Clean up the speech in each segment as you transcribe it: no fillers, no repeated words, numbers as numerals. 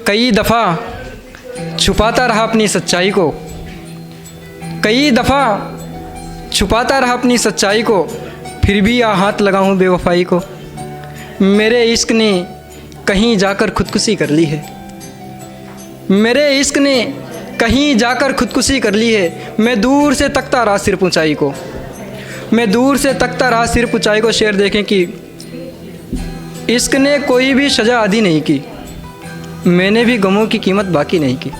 कई दफ़ा छुपाता रहा अपनी सच्चाई को, कई दफ़ा छुपाता रहा अपनी सच्चाई को, फिर भी हाथ लगाऊं बेवफाई को। मेरे इश्क ने कहीं जाकर खुदकुशी कर ली है, मेरे इश्क ने कहीं जाकर खुदकुशी कर ली है। मैं दूर से तकता रहा सिर्फ ऊंचाई को, मैं दूर से तकता रहा सिर्फ ऊंचाई को। शेर देखें कि इश्क ने कोई भी सज़ा आदी नहीं की, मैंने भी गमों की कीमत बाकी नहीं की।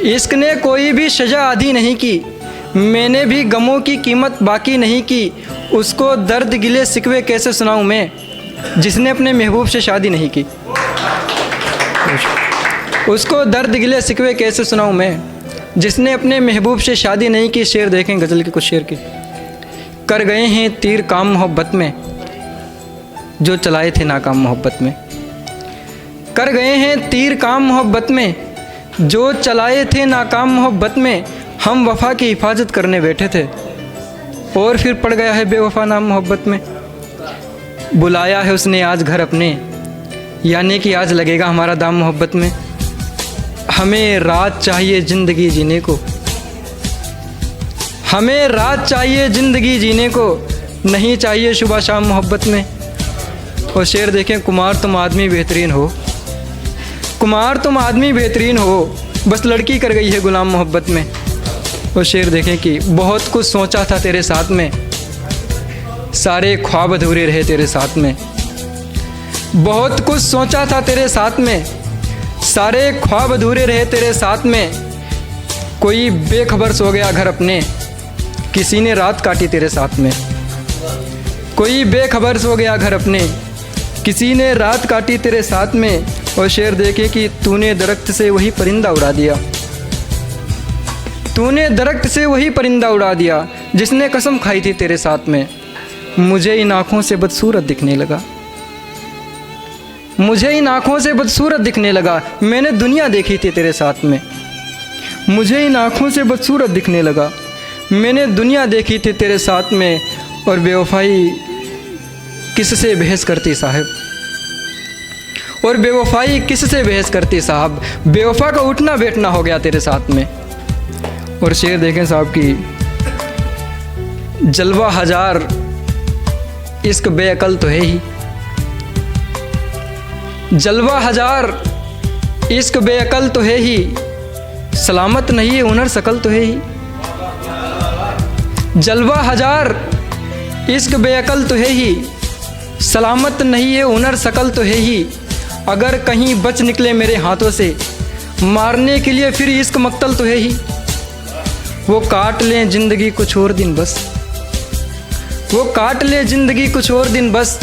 इश्क ने कोई भी सज़ा आदी नहीं की, मैंने भी गमों की कीमत बाकी नहीं की। उसको दर्द गिले सिकवे कैसे सुनाऊं मैं, जिसने अपने महबूब से शादी नहीं की। उसको दर्द गिले सिकवे कैसे सुनाऊं मैं, जिसने अपने महबूब से शादी नहीं की। शेर देखें गज़ल के कुछ शेर की। कर गए हैं तीर काम मोहब्बत में, जो चलाए थे नाकाम मोहब्बत में। कर गए हैं तीर काम मोहब्बत में, जो चलाए थे नाकाम मोहब्बत में। हम वफ़ा की हिफाजत करने बैठे थे, और फिर पड़ गया है बेवफ़ा नाम मोहब्बत में। बुलाया है उसने आज घर अपने, यानी कि आज लगेगा हमारा दाम मोहब्बत में। हमें रात चाहिए ज़िंदगी जीने को, हमें रात चाहिए ज़िंदगी जीने को, नहीं चाहिए सुबह शाम मोहब्बत में। और शेर देखें, कुमार तुम आदमी बेहतरीन हो, कुमार तुम आदमी बेहतरीन हो, बस लड़की कर गई है गुलाम मोहब्बत में। और शेर देखें कि बहुत कुछ सोचा था तेरे साथ में, सारे ख्वाब अधूरे रहे तेरे साथ में। बहुत कुछ सोचा था तेरे साथ में, सारे ख्वाब अधूरे रहे तेरे साथ में। कोई बेखबर सो गया घर अपने, किसी ने रात काटी तेरे साथ में। कोई बेखबर सो गया घर अपने, किसी ने रात काटी तेरे साथ में। और शेर देखे कि तूने दरख्त से वही परिंदा उड़ा दिया, तूने दरख्त से वही परिंदा उड़ा दिया, जिसने कसम खाई थी तेरे साथ में। मुझे इन आँखों से बदसूरत दिखने लगा, मुझे इन आँखों से बदसूरत दिखने लगा। मैंने दुनिया देखी थी तेरे साथ में, मुझे इन आँखों से बदसूरत दिखने लगा। मैंने दुनिया देखी थी तेरे साथ में। और बेवफाई किससे बहस करती साहब, और बेवफाई किससे बहस करती साहब। बेवफा का उठना बैठना हो गया तेरे साथ में। और शेर देखें साहब की, जलवा हजार इश्क बेअकल तो है ही, जलवा हजार इश्क बेअकल तो है ही, सलामत नहीं है हुनर शकल तो है ही। जलवा हजार इश्क बेअकल तो है ही, सलामत नहीं है हुनर शकल तो है ही। अगर कहीं बच निकले मेरे हाथों से, मारने के लिए फिर इश्क मक्तल तो है ही। वो काट लें ज़िंदगी कुछ और दिन बस, वो काट लें ज़िंदगी कुछ और दिन बस,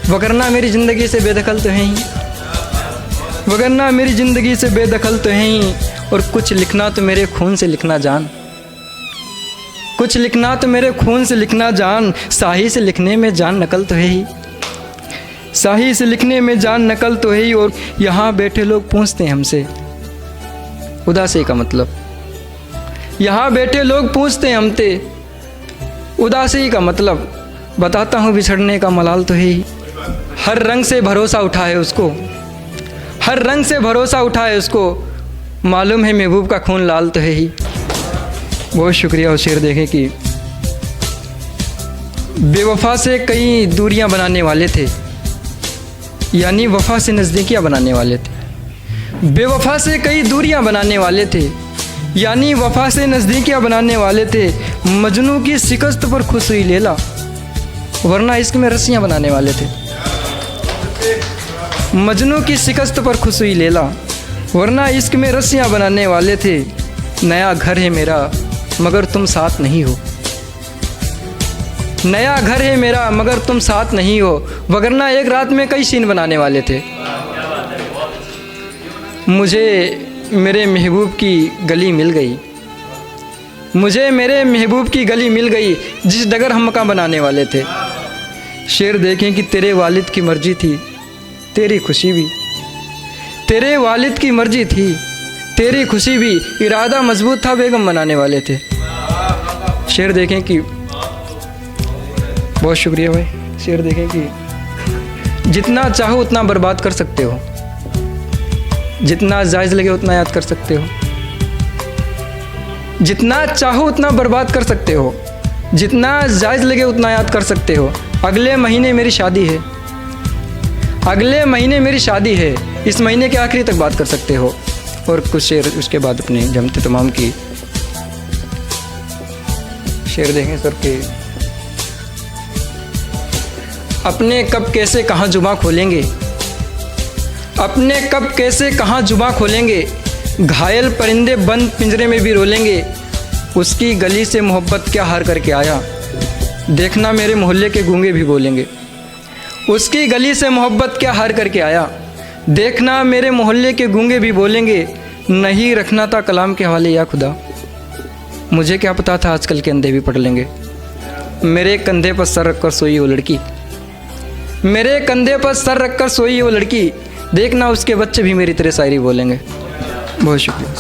वगरना मेरी ज़िंदगी से बेदखल तो है ही, वगरना मेरी ज़िंदगी से बेदखल तो है ही। और कुछ लिखना तो मेरे खून से लिखना जान, कुछ लिखना तो मेरे खून से लिखना जान। शाही से लिखने में जान नकल तो है ही, शाही से लिखने में जान नकल तो है ही। और यहाँ बैठे लोग पूछते हैं हमसे उदासी का मतलब, यहाँ बैठे लोग पूछते हैं हमसे उदासी का मतलब। बताता हूँ बिछड़ने का मलाल तो है ही। हर रंग से भरोसा उठा है उसको, हर रंग से भरोसा उठा है उसको, मालूम है महबूब का खून लाल तो है ही। बहुत शुक्रिया। और शेर देखें कि बेवफा से कई दूरियां बनाने वाले थे, यानी वफा से नज़दीकियां बनाने वाले थे। बेवफा से कई दूरियां बनाने वाले थे, यानी वफा से नज़दीकियां बनाने वाले थे। मजनू की शिकस्त पर खुश हुई लैला, वरना इश्क में रस्सियां बनाने वाले थे। मजनू की शिकस्त पर खुश हुई लैला, वरना इश्क में रस्सियां बनाने वाले थे। नया घर है मेरा मगर तुम साथ नहीं हो, नया घर है मेरा मगर तुम साथ नहीं हो, वगरना एक रात में कई सीन बनाने वाले थे। मुझे मेरे महबूब की गली मिल गई, मुझे मेरे महबूब की गली मिल गई, जिस डगर हम मकान बनाने वाले थे। शेर देखें कि तेरे वालिद की मर्जी थी तेरी खुशी भी, तेरे वालिद की मर्जी थी तेरी खुशी भी, इरादा मजबूत था बेगम बनाने वाले थे। शेर देखें कि बहुत शुक्रिया भाई। शेर देखें कि जितना चाहो उतना बर्बाद कर सकते हो, जितना जायज़ लगे उतना याद कर सकते हो, जितना चाहो उतना बर्बाद कर सकते हो, जितना जायज़ लगे उतना याद कर सकते हो। अगले महीने मेरी शादी है, अगले महीने मेरी शादी है, इस महीने के आखिरी तक बात कर सकते हो। और कुछ शेर उसके बाद अपने जमते तमाम की शेर देखें सर के। अपने कब कैसे कहाँ जुबां खोलेंगे, अपने कब कैसे कहाँ जुबां खोलेंगे, घायल परिंदे बंद पिंजरे में भी रोलेंगे। उसकी गली से मोहब्बत क्या हार करके आया, देखना मेरे मोहल्ले के गूंगे भी बोलेंगे। उसकी गली से मोहब्बत क्या हार करके आया, देखना मेरे मोहल्ले के गूंगे भी बोलेंगे। नहीं रखना था कलाम के हवाले या खुदा, मुझे क्या पता था आजकल के अंधे भी पढ़ लेंगे। मेरे कंधे पर सर रखकर सोई वो लड़की, मेरे कंधे पर सर रखकर सोई वो लड़की, देखना उसके बच्चे भी मेरी तरह शायरी बोलेंगे। बहुत शुक्रिया।